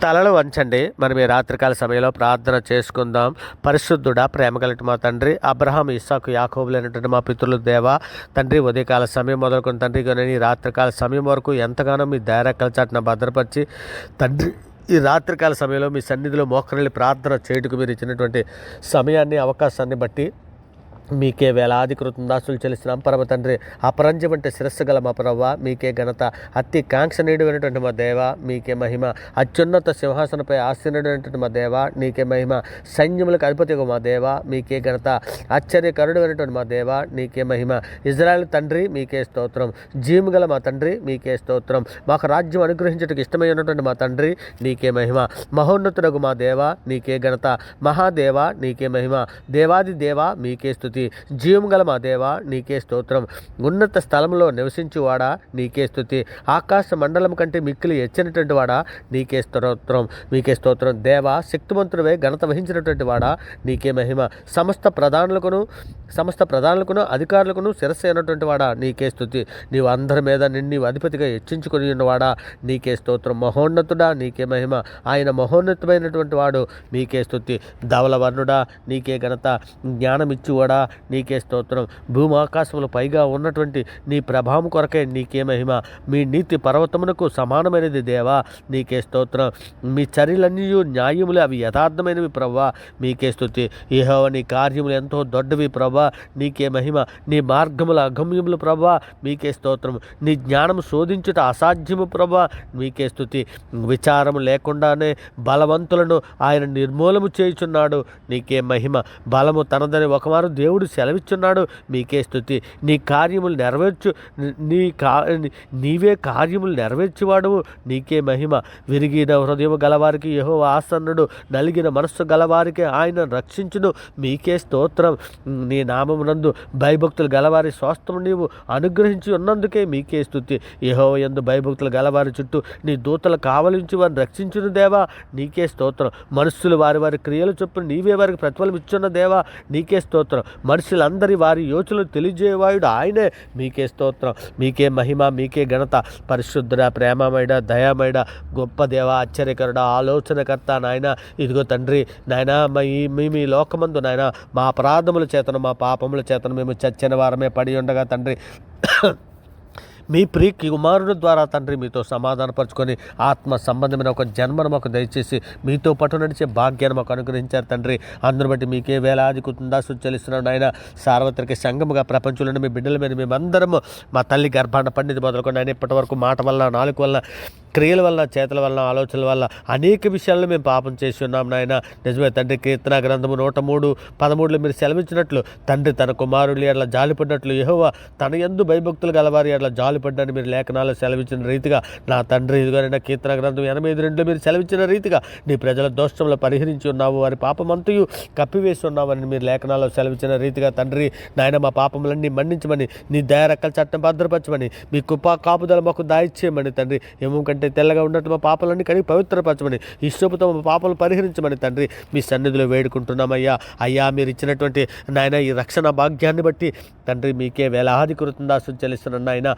తలలు వంచండి. మనం ఈ రాత్రికాల సమయంలో ప్రార్థన చేసుకుందాం. పరిశుద్ధుడా, ప్రేమ కలిగిన మా తండ్రి, అబ్రహాం, ఇస్సాకు, యాకోబులైనటువంటి మా పితరుల దేవా తండ్రి, ఉదయకాల సమయం మొదలుకొని తండ్రి కానీ ఈ రాత్రికాల సమయం వరకు ఎంతగానో మీ దయరెక్కల చాటున భద్రపరిచి తండ్రి, ఈ రాత్రికాల సమయంలో మీ సన్నిధిలో మోకరిల్లి ప్రార్థన చేయుటకు మీరు ఇచ్చినటువంటి సమయాన్ని, అవకాశాన్ని బట్టి మీకే వేలాది కృతజ్ఞతాస్తులు చెల్లిస్తున్నాం పరమ తండ్రి. అపరంజం అంటే శిరస్సు గల మా ప్రవ్వ, మీకే ఘనత. అతి కాంక్షణీయుడైనటువంటి మా దేవ, మీకే మహిమ. అత్యున్నత సింహాసనపై ఆసీనుడైనటువంటి మా దేవ, నీకే మహిమ. సైన్యములకు అధిపతిగా మా దేవ, మీకే ఘనత. ఆశ్చర్యకరుడైనటువంటి మా దేవ, నీకే మహిమ. ఇజ్రాయెల్ తండ్రి, మీకే స్తోత్రం. జీవము గల మా తండ్రి, మీకే స్తోత్రం. మాకు రాజ్యం అనుగ్రహించడానికి ఇష్టమై ఉన్నటువంటి మా తండ్రి, నీకే మహిమ. మహోన్నతుడగు మా దేవ, నీకే ఘనత. మహాదేవ, నీకే మహిమ. దేవాది దేవ, మీకే స్తుతి. జీవం గల మా దేవా, నీకే స్తోత్రం. ఉన్నత స్థలంలో నివసించువాడా, నీకే స్తుతి. ఆకాశ మండలం కంటే మిక్కిలి ఎచ్చినటువంటి వాడా, నీకే స్తోత్రం. మీకే స్తోత్రం. దేవా, శక్తివంతుడవే ఘనత వహించినటువంటి వాడా, నీకే మహిమ. సమస్త ప్రధానులకును అధికారులకును శిరస్సు అయినటువంటి వాడా, నీకే స్తుతి. నీవు అందరి మీద నిన్ను అధిపతిగా హెచ్చించుకొని ఉన్నవాడా, నీకే స్తోత్రం. మహోన్నతుడా, నీకే మహిమ. ఆయన మహోన్నతమైనటువంటి వాడు, మీకే స్తుతి. ధవలవర్ణుడా, నీకే ఘనత. జ్ఞానమిచ్చువాడా, నీకే స్తోత్రం. భూమి ఆకాశములు పైగా ఉన్నటువంటి నీ ప్రభావం కొరకే నీకే మహిమ. మీ నీతి పర్వతమునకు సమానమైనది దేవా, నీకే స్తోత్రం. మీ చర్యలన్నీ న్యాయములు, అవి యథార్థమైనవి ప్రవ్వా, మీకే స్తుతి. యెహోవా, నీ కార్యములు ఎంతో దొడ్డవి ప్రవ్వా, నీకే మహిమ. నీ మార్గముల అగమ్యములు ప్రవ్వా, మీకే స్తోత్రం. నీ జ్ఞానము శోధించుట అసాధ్యము ప్రవ్వా, మీకే స్తుతి. విచారము లేకుండానే బలవంతులను ఆయన నిర్మూలము చేయుచున్నాడు, నీకే మహిమ. బలము తనదని ఒకమారు దేవుడు సెలవిచ్చున్నాడు, మీకే స్తుతి. నీ కార్యములు నీవే కార్యములు నెరవేర్చేవాడువు, నీకే మహిమ. విరిగిన హృదయం గలవారికి యెహోవా ఆసన్నుడు, నలిగిన మనస్సు గలవారికి ఆయన రక్షించును, మీకే స్తోత్రం. నీ నామమునందు భయభక్తులు గలవారి స్వాస్థ్యము నీవు అనుగ్రహించి ఉన్నందుకే మీకే స్తుతి. యెహోవా యందు భయభక్తులు గలవారి చుట్టూ నీ దూతలు కావలించి వారిని రక్షించును దేవా, నీకే స్తోత్రం. మనుషులు వారి వారి క్రియలు చొప్పున నీవే వారికి ప్రతిఫలం ఇచ్చున్న దేవా, నీకే స్తోత్రం. మనుషులందరి వారి యోచనలు తెలియజేవాయుడు ఆయనే, మీకే స్తోత్రం. మీకే మహిమ, మీకే ఘనత. పరిశుద్ధుడ, ప్రేమమయుడ, దయామయుడ, గొప్ప దేవ, ఆశ్చర్యకరుడ, ఆలోచనకర్త నాయన. ఇదిగో తండ్రి నాయన, మీ లోకమందు నాయన మా అపరాధముల చేతను మా పాపముల చేతను మేము చచ్చిన వారమే పడి ఉండగా తండ్రి, మీ ప్రియ కుమారుడు ద్వారా తండ్రి మీతో సమాధానపరుచుకొని ఆత్మ సంబంధమైన ఒక జన్మను మాకు దయచేసి మీతో పాటు నడిచే భాగ్యాన్ని మాకు అనుగ్రహించారు తండ్రి. అందును బట్టి మీకే వేలాది కృతజ్ఞతాస్తులు చెల్లిస్తున్నాను ఆయన. సార్వత్రిక సంఘముగా ప్రపంచంలోని మీ బిడ్డల మీద మేమందరము మా తల్లి గర్భాన పండిత మొదలుకొని ఆయన ఇప్పటి వరకు మాట వల్ల, నాలుగు వల్ల, క్రియల వల్ల, చేతుల వల్ల, ఆలోచనల వల్ల అనేక విషయాల్లో మేము పాపం చేసి ఉన్నాం నాయన. నిజమే తండ్రి. కీర్తన గ్రంథము 103:13 మీరు సెలవించినట్లు తండ్రి తన కుమారులు ఎట్లా జాలిపడినట్లు యెహోవా తన యందు భయభక్తులు గలవారి ఎట్లా జాలిపడ్డాన్ని మీరు లేఖనాల్లో సెలవించిన రీతిగా నా తండ్రి ఇదిగోనైనా కీర్తన గ్రంథం 85:2 మీరు సెలవించిన రీతిగా నీ ప్రజల దోషంలో పరిహరించి ఉన్నావు, వారి పాపమంతయు కప్పివేసి ఉన్నామని మీరు లేఖనాల్లో సెలవించిన రీతిగా తండ్రి నాయన మా పాపములన్నీ మన్నించమని, నీ దయారెక్కల చట్టం భద్రపరచమని, మీ కృపా కాపుదల మాకు దాయిచ్చేయమని తండ్రి. ఏమో కంటే తెల్లగా ఉన్నట్టు మా పాపలన్నీ కడిగి పవిత్రపరచమని, ఇష్టపుతో మా పాపలు పరిహరించమని తండ్రి మీ సన్నిధిలో వేడుకుంటున్నామయ్యా. అయ్యా, మీరు ఇచ్చినటువంటి నాయన ఈ రక్షణ భాగ్యాన్ని బట్టి తండ్రి మీకే వేలాది కృతజ్ఞతాస్తులు చెల్లిస్తున్నాను నాయన.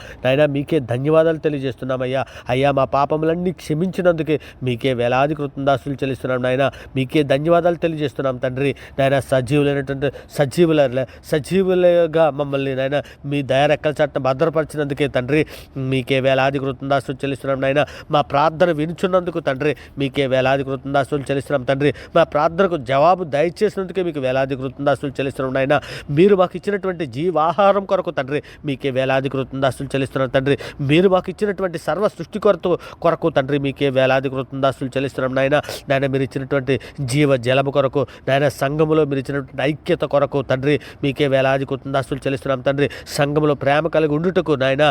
మీకే ధన్యవాదాలు తెలియజేస్తున్నామయ్యా. అయ్యా, మా పాపములన్నీ క్షమించినందుకే మీకే వేలాది కృతజ్ఞతాస్తులు చెల్లిస్తున్నాం నాయన. మీకే ధన్యవాదాలు తెలియజేస్తున్నాం తండ్రి నాయన. సజీవులుగా మమ్మల్ని నాయన మీ దయారెక్కల చట్టం భద్రపరిచినందుకే తండ్రి మీకే వేలాది కృతజ్ఞతాస్తులు చెల్లిస్తున్నాం నాయన. మా ప్రార్థన వినుచున్నందుకు తండ్రి మీకే వేలాది కృతజ్ఞతాస్తులు చెల్లిస్తున్నాం తండ్రి. మా ప్రార్థనకు జవాబు దయచేసినందుకే మీకు వేలాది కృతజ్ఞతాస్తులు చెల్లిస్తున్నాం నాయన. మీరు మాకు ఇచ్చినటువంటి జీవాహారం కొరకు తండ్రి మీకే వేలాది కృతజ్ఞతాస్తులు చెల్లిస్తున్నాం తండ్రి. మీరు మాకు ఇచ్చినటువంటి సర్వ సృష్టి కొరకు తండ్రి మీకే వేలాది కృతజ్ఞతాస్తులు చెల్లిస్తున్నాం నాయన. మీరు ఇచ్చినటువంటి జీవ జలము కొరకు నాయన, సంఘములో మీరు ఇచ్చినటువంటి ఐక్యత కొరకు తండ్రి మీకే వేలాది కృతజ్ఞతాస్తులు చెల్లిస్తున్నాం తండ్రి. సంఘములో ప్రేమ కలిగి ఉండుటకు నాయన,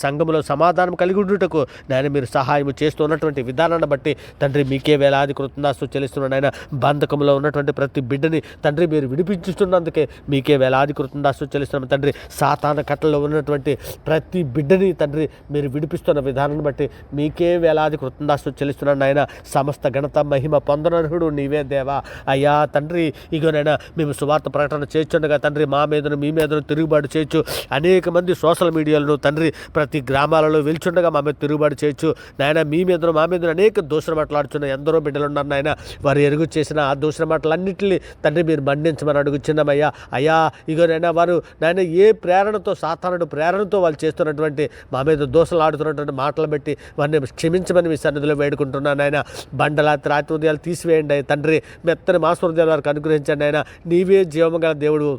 సంఘములో సమాధానం కలిగి ఉండుటకు నాయన మీరు సహాయం చేస్తున్నటువంటి విధానాన్ని బట్టి తండ్రి మీకే వేలాది కృతజ్ఞతాస్తులు చెల్లిస్తున్నాను నాయన. బంధకంలో ఉన్నటువంటి ప్రతి బిడ్డని తండ్రి మీరు విడిపించుతున్నందుకే మీకే వేలాది కృతజ్ఞతాస్తులు చెల్లిస్తున్నాం తండ్రి. సాతాన కట్టలో ఉన్నటువంటి ప్రతి బిడ్డని తండ్రి మీరు విడిపిస్తున్న విధానాన్ని బట్టి మీకే వేలాది కృతజ్ఞతాస్తుతులు చెల్లిస్తున్నాను నాయన. సమస్త ఘనత మహిమ పొందనర్హుడు నీవే దేవా. అయ్యా తండ్రి, ఇగోనైనా మేము సువార్త ప్రకటన చేస్తుండగా తండ్రి మా మీదను మీ మీదను తిరుగుబాటు చేయొచ్చు. అనేక మంది సోషల్ మీడియాలను తండ్రి ప్రతి గ్రామాలలో వెళ్చుండగా మా మీద తిరుగుబాటు చేయొచ్చు నాయన. మీ మీదను మా మీదను అనేక దూషణ మాట్లాడుతున్న ఎందరో బిడ్డలు ఉన్నారు నాయన. వారు ఎరుగు చేసిన ఆ దూషణ మాటలన్నింటినీ తండ్రి మీరు మండించమని అడుగుచున్నామయ్యా. అయ్యా ఇగోనైనా వారు నాయన ఏ ప్రేరణతో, సాతానుడు ప్రేరణతో వాళ్ళు చేస్తున్నటువంటి మా మీద దోషలు ఆడుతున్నటువంటి మాటలు బట్టి వారిని క్షమించమని మీ సన్నిధిలో వేడుకుంటున్నాను ఆయన. బండలాత్రి హృదయాలు తీసివేయండి తండ్రి. మెత్తని మాంస హృదయాలు వారికి అనుగ్రహించండి ఆయన. నీవే జీవము గల దేవుడు,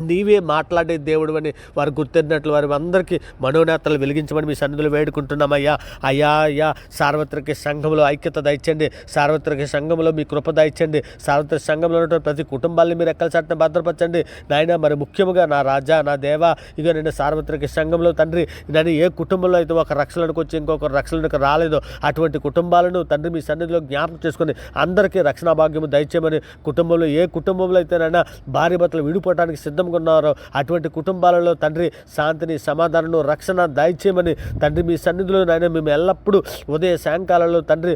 నీవే మాట్లాడే దేవుడు అని వారు గుర్తిన్నట్లు వారి అందరికీ మనోనేతలు వెలిగించమని మీ సన్నిధిలో వేడుకుంటున్నామయ్యా. అయ్యా అయ్యా సార్వత్రిక సంఘంలో ఐక్యత దయచండి. సార్వత్రిక సంఘంలో మీ కృప దయచండి. సార్వత్రిక సంఘంలో ఉన్నటువంటి ప్రతి కుటుంబాన్ని మీరు ఎక్కల చాటున భద్రపరచండి నాయన. మరి ముఖ్యంగా నా రాజా, నా దేవా, ఇక నేను సార్వత్రిక సంఘంలో తండ్రి నేను ఏ కుటుంబంలో అయితే ఒక రక్షణకు వచ్చి ఇంకొక రక్షణకు రాలేదో అటువంటి కుటుంబాలను తండ్రి మీ సన్నిధిలో జ్ఞాపకం చేసుకొని అందరికీ రక్షణ భాగ్యము దయచేయమని, కుటుంబంలో ఏ కుటుంబంలో అయితేనైనా భార్య భర్తలు విడిపోవడానికి సిద్ధంగా ఉన్నారో అటువంటి కుటుంబాలలో తండ్రి శాంతిని, సమాధానం, రక్షణ దయచేయమని తండ్రి మీ సన్నిధిలో నాయన మేము ఎల్లప్పుడూ ఉదయ సాయంకాలంలో తండ్రి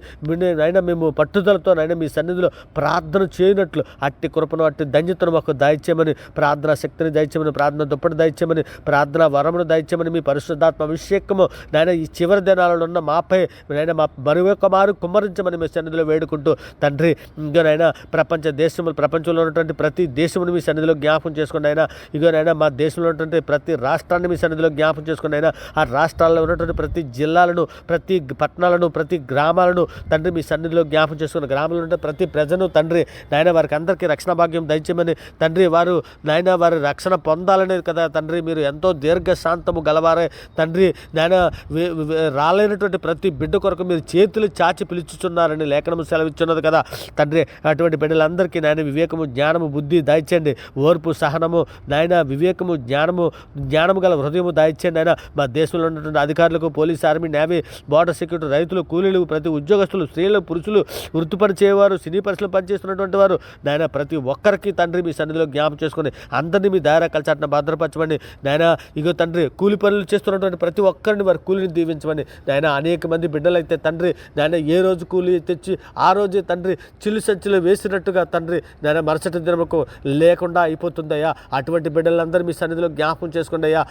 నాయన మేము పట్టుదలతో నాయన మీ సన్నిధిలో ప్రార్థన చేయనట్లు అట్టి కృపను, అట్టి ధన్యతను మాకు దయచేయమని, ప్రార్థనా శక్తిని దయచేయమని, ప్రార్థన దుప్పటి దయచేయమని, ప్రార్థన వరమును దయచేయమని, మీ పరిశుద్ధాత్మ అభిషేకము నాయన ఈ చివరి దినాలలో ఉన్న మాపై నాయన మా మరొక మారు కుమ్మరించమని మీ సన్నిధిలో వేడుకుంటూ తండ్రి ఇంకనైనా ప్రపంచంలో ఉన్నటువంటి ప్రతి దేశమును మీ సన్నిధిలో జ్ఞాపకం చేసుకోండి అయినా. ఇగోనైనా మా దేశంలో ఉన్నటువంటి ప్రతి రాష్ట్రాన్ని మీ సన్నిధిలో జ్ఞాపకం చేసుకుని అయినా ఆ రాష్ట్రాల్లో ఉన్నటువంటి ప్రతి జిల్లాలను, ప్రతి పట్టణాలను, ప్రతి గ్రామాలను తండ్రి మీ సన్నిధిలో జ్ఞాపకం చేసుకున్న గ్రామాల్లో ఉంటే ప్రతి ప్రజను తండ్రి నాయన వారికి అందరికీ రక్షణ భాగ్యం దయచేయమని తండ్రి వారు నాయన వారి రక్షణ పొందాలనేది కదా తండ్రి మీరు ఎంతో దీర్ఘశాంతము గలవారే తండ్రి నాయన. రాలేనటువంటి ప్రతి బిడ్డ కొరకు మీరు చేతులు చాచి పిలుచుచున్నారని లేఖనము సెలవిచ్చున్నది కదా తండ్రి. అటువంటి బిడ్డలందరికీ నాయన వివేకము, జ్ఞానము, బుద్ధి దయచండి. ఓర్పు, సహనము నాయన, వివేకము, జ్ఞానము గల హృదయము దయచండి ఆయన. మా దేశంలో ఉన్నటువంటి అధికారులకు, police, army, navy, border security, రైతులు, కూలీలు, ప్రతి ఉద్యోగస్తులు, స్త్రీలు, పురుషులు, వృత్తి పని చేయవారు, సినీ పరిశ్రమలు పనిచేస్తున్నటువంటి వారు నాయన ప్రతి ఒక్కరికి తండ్రి మీ సన్నిధిలో జ్ఞాపకం చేసుకుని అందరినీ మీ దారి కలిచాటన భద్రపరచమని నాయన. ఇగో తండ్రి కూలి పనులు చేస్తున్నటువంటి ప్రతి ఒక్కరిని వారి కూలిని దీవించమని నాయన. అనేక మంది బిడ్డలైతే తండ్రి నాయన ఏ రోజు కూలి తెచ్చి ఆ రోజే తండ్రి చిల్లు సంచిలో వేసినట్టుగా తండ్రి నాయన మరుసటి దినముకు లేకుండా అయిపోతుందయ్యా. అటువంటి బిడ్డలందరూ మీ సన్నిధిలో జ్ఞాపకం చేసుకోండి అయ్యా.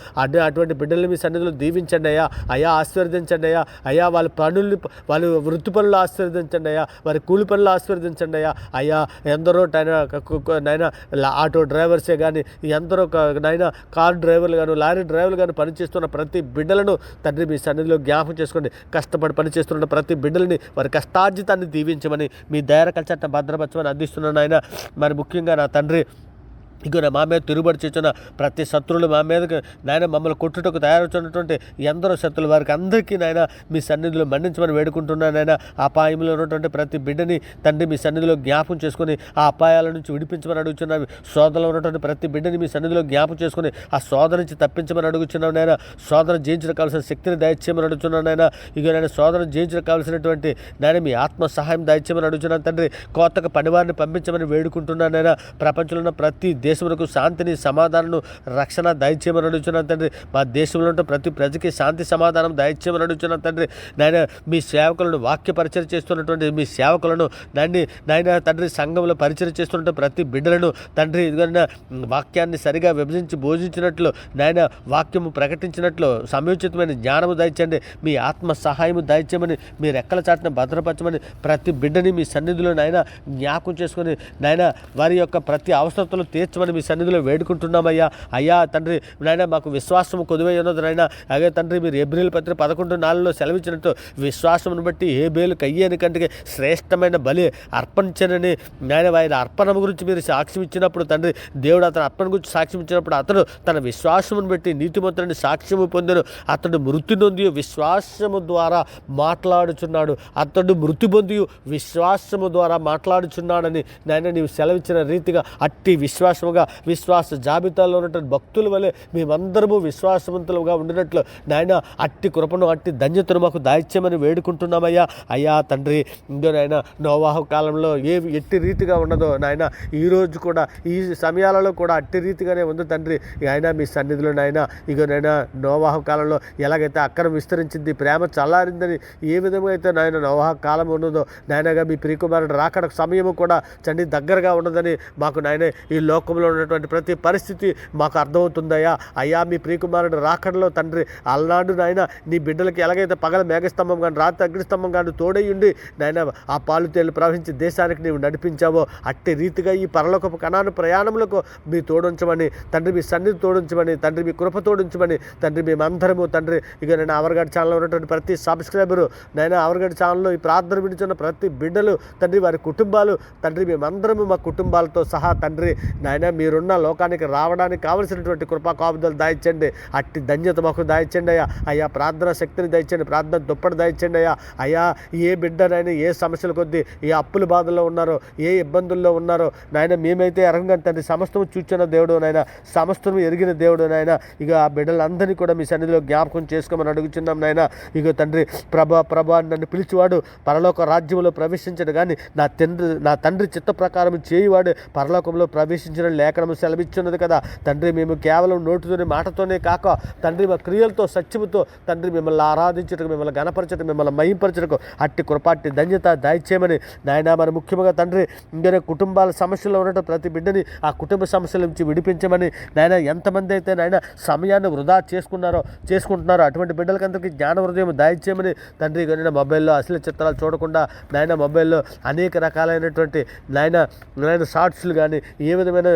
అటువంటి బిడ్డల్ని మీ సన్నిధిలో దీవించండి అయ్యా. అయ్యా ఆశీర్వదించండి అయ్యా. అయ్యా వాళ్ళ పనుల్ని, వాళ్ళ వృత్తి పనులు ఆశీర్వదించండి అయ్యా. వారి కూలి పనులు ఆశీర్వదించండి అయ్యా. అయ్యా ఎందరో నాయన ఆటో డ్రైవర్సే కానీ, ఎందరో నాయన కార్ డ్రైవర్లు కానీ, లారీ డ్రైవర్లు కానీ పనిచేస్తున్న ప్రతి బిడ్డలను తండ్రి మీ సన్నిధిలో జ్ఞాపకం చేసుకోండి. కష్టపడి పనిచేస్తున్న ప్రతి బిడ్డలని వారి కష్టార్జితాన్ని దీవించమని, మీ దయ కలిచట్ట భద్రపరచమని అందిస్తున్నాను ఆయన. మరి ముఖ్యంగా నా తండ్రి ఇక మా మీద తిరుగుబడి చేస్తున్న ప్రతి శత్రువులు మా మీదకి నాయన మమ్మల్ని కొట్టుటకు తయారవుతున్నటువంటి ఎందరో శత్రువులు వారికి అందరికీ నాయన మీ సన్నిధిలో మన్నించమని వేడుకుంటున్నాను నాయన. అపాయంలో ఉన్నటువంటి ప్రతి బిడ్డని తండ్రి మీ సన్నిధిలో జ్ఞాపకం చేసుకుని ఆ అపాయాల నుంచి విడిపించమని అడుగుతున్నాను. శోధనలో ఉన్నటువంటి ప్రతి బిడ్డని మీ సన్నిధిలో జ్ఞాపకం చేసుకుని ఆ శోధన నుంచి తప్పించమని అడుగుతున్నాను నాయన. శోధన జయించడం కావాల్సిన శక్తిని దయచేయమని అడుగుతున్నాను నాయన. ఇక నేను శోధన జయించడం కావాల్సినటువంటి నాయన మీ ఆత్మ సహాయం దయచేయమని అడుగుతున్నాను తండ్రి. కోతకు పనివారిని పంపించమని వేడుకుంటున్నాను నాయన. ప్రపంచంలో ఉన్న ప్రతి దేశములకు శాంతిని, సమాధానం, రక్షణ దయచేయమని అడుగుతున్నాను తండ్రి. మా దేశంలో ఉంటే ప్రతి ప్రజకి శాంతి, సమాధానం దయచేయమని అడుగుతున్నాను తండ్రి. నాయన మీ సేవకులను, వాక్య పరిచయం చేస్తున్నటువంటి మీ సేవకులను నాయన తండ్రి సంఘంలో పరిచయం చేస్తున్న ప్రతి బిడ్డలను తండ్రి ఇదిగోనైనా వాక్యాన్ని సరిగా విభజించి బోధించినట్లు నాయన, వాక్యము ప్రకటించినట్లు సమయోచితమైన జ్ఞానము దయచండి. మీ ఆత్మ సహాయము దయచేయమని, మీ రెక్కల చాటున భద్రపరచమని ప్రతి బిడ్డని మీ సన్నిధిలో నాయన జ్ఞాపకం చేసుకుని నాయన వారి యొక్క ప్రతి అవసరతలు తీర్చమని మీ సన్నిధిలో వేడుకుంటున్నామయ్యా. అయ్యా తండ్రి నాయన మాకు విశ్వాసము కొదువై ఉన్నది నాయన. అలాగే తండ్రి మీరు హెబ్రీయుల పత్రిక 11:4 సెలవిచ్చినట్టు విశ్వాసమును బట్టి హేబేలు కయ్యేని కంటికి శ్రేష్టమైన బలి అర్పణించనని నాయన. ఆయన అర్పణ గురించి మీరు సాక్ష్యం ఇచ్చినప్పుడు తండ్రి దేవుడు అతని అర్పణ గురించి సాక్ష్యం ఇచ్చినప్పుడు అతడు తన విశ్వాసమును బట్టి నీతిమంతుని సాక్ష్యము పొందెను. అతడు మృతి నొంది విశ్వాసము ద్వారా మాట్లాడుచున్నాడు. అతడు మృతి పొంది విశ్వాసము ద్వారా మాట్లాడుచున్నాడని నాయన నీవు సెలవిచ్చిన రీతిగా అట్టి విశ్వాసం విశేషముగా విశ్వాస జాబితాలో ఉన్నటువంటి భక్తుల వలె మేమందరము విశ్వాసవంతులుగా ఉండినట్లు నాయన అట్టి కృపను అట్టి ధన్యతను మాకు దాయిత్యమని వేడుకుంటున్నామయ్యా. అయ్యా తండ్రి, ఇందో నాయన నోవాహు కాలంలో ఎట్టి రీతిగా ఉన్నదో నాయన ఈరోజు కూడా ఈ సమయాలలో కూడా అట్టి రీతిగానే ఉంది తండ్రి. ఆయన మీ సన్నిధిలో నాయన ఇగోనైనా నోవాహు కాలంలో ఎలాగైతే అక్కరం విస్తరించింది, ప్రేమ చల్లారిందని ఏ విధంగా అయితే నాయన నోవాహు కాలం ఉన్నదో నాయనగా మీ ప్రియకుమారుడు రాకడ సమయము కూడా తండ్రి దగ్గరగా ఉన్నదని మాకు నాయన ఈ లోకంలో ఉన్నటువంటి ప్రతి పరిస్థితి మాకు అర్థమవుతుందయ్యా. అయ్యా మీ ప్రియకుమారుడు రాకడలో తండ్రి అలనాడు నాయన నీ బిడ్డలకి ఎలాగైతే పగల మేఘస్తంభం కానీ రాత్రి అగ్నిస్తంభం కానీ తోడయ్యుండి నాయన ఆ పాలు తేలు ప్రవహించి దేశానికి నీవు నడిపించావో అట్టి రీతిగా ఈ పరలోకపు కణాను ప్రయాణములకు మీ తోడుంచమని తండ్రి, మీ సన్నిధి తోడుంచమని తండ్రి, మీ కృప తోడుంచమని తండ్రి, మేమందరము తండ్రి ఇక నేను అవర్గడ్ ఛానల్లో ఉన్నటువంటి ప్రతి సబ్స్క్రైబరు నాయన అవర్గడ్ ఛానల్లో ఈ ప్రార్థన విడుచున్న ప్రతి బిడ్డలు తండ్రి, వారి కుటుంబాలు తండ్రి, మేమందరము మా కుటుంబాలతో సహా తండ్రి నాయన మీరున్న లోకానికి రావడానికి కావలసినటువంటి కృపా కాపుదలు దాయిచ్చండి. అట్టి ధన్యత మాకు దాయిచ్చండి అయ్యా. అయ్యా ప్రార్థన శక్తిని దాయిచ్చండి, ప్రార్థన దుప్పటి దాయిచ్చండి అయ్యా. అయ్యా ఏ బిడ్డనైనా ఏ సమస్యల కొద్దీ ఏ అప్పుల బాధల్లో ఉన్నారో, ఏ ఇబ్బందుల్లో ఉన్నారో నాయన మేమైతే ఎరగం తండ్రి, సమస్తము చూచిన దేవుడు నాయన, సమస్తము ఎరిగిన దేవుడు నాయన. ఇక ఆ బిడ్డలందరినీ కూడా మీ సన్నిధిలో జ్ఞాపకం చేసుకోమని అడుగుచున్నాం నాయన. ఇక తండ్రి, ప్రభా నన్ను పిలిచివాడు పరలోక రాజ్యంలో ప్రవేశించడు కానీ నా తండ్రి చిత్త ప్రకారం చేయువాడు పరలోకంలో ప్రవేశించిన లేఖనము సెలవిచ్చున్నది కదా తండ్రి. మేము కేవలం నోటితోనే మాటతోనే కాక తండ్రి మా క్రియలతో సత్యముతో తండ్రి మిమ్మల్ని ఆరాధించటకు, మిమ్మల్ని గణపరచటకు, మిమ్మల్ని మహింపరచటకు అట్టి కృపాట్టి ధన్యత దాయిచేయమని నాయన. మరి ముఖ్యంగా తండ్రి ఇంకనే కుటుంబాల సమస్యల్లో ఉన్నట్టు ప్రతి బిడ్డని ఆ కుటుంబ సమస్యల నుంచి విడిపించమని నాయన. ఎంతమంది అయితే నాయన సమయాన్ని వృధా చేసుకుంటున్నారో అటువంటి బిడ్డలకందరికీ జ్ఞాన హృదయం దాయిచేయమని తండ్రి. నాయన మొబైల్లో అశ్లీల చిత్రాలు చూడకుండా నాయన, మొబైల్లో అనేక రకాలైనటువంటి నాయన షార్ట్స్లు కానీ ఏ విధమైన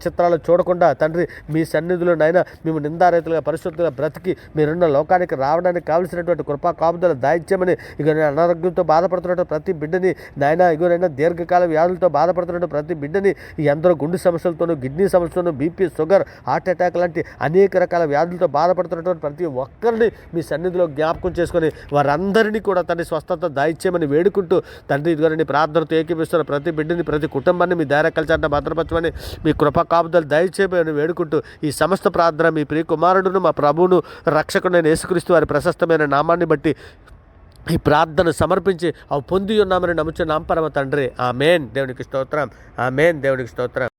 చిత్రాలు చూడకుండా తండ్రి మీ సన్నిధిలో నాయన మేము నిందారైతులుగా పరిశుద్ధులుగా బ్రతికి మీరున్న లోకానికి రావడానికి కావలసినటువంటి కృపా కాపుదలు దాయిచ్చామని. ఇక నేను అనారోగ్యంతో బాధపడుతున్నట్టు ప్రతి బిడ్డని నాయన, ఇగోనైనా దీర్ఘకాల వ్యాధులతో బాధపడుతున్నట్టు ప్రతి బిడ్డని, ఎందరో గుండె సమస్యలతోనూ, కిడ్నీ సమస్యలతోనూ, బీపీ, షుగర్, హార్ట్ అటాక్ లాంటి అనేక రకాల వ్యాధులతో బాధపడుతున్నటువంటి ప్రతి ఒక్కరిని మీ సన్నిధిలో జ్ఞాపకం చేసుకొని వారందరినీ కూడా తండ్రి స్వస్థత దాయిచ్చేయమని వేడుకుంటూ తండ్రి ఇదిగోని ప్రార్థనతో ఏకీపిస్తున్న ప్రతి బిడ్డని, ప్రతి కుటుంబాన్ని మీ దారి కలిసి భద్రపరచమని మీ కృపా కాపుదలు దయచేయమని వేడుకుంటూ ఈ సమస్త ప్రార్థన మీ ప్రియ కుమారుడును మా ప్రభువును రక్షకుడైన యేసుక్రీస్తు వారి ప్రశస్తమైన నామాన్ని బట్టి ఈ ప్రార్థన సమర్పించి అవి పొంది ఉన్నామని నమ్ముచున్నాం పరమ తండ్రి. ఆమేన్. దేవునికి స్తోత్రం. ఆమేన్. దేవునికి స్తోత్రం.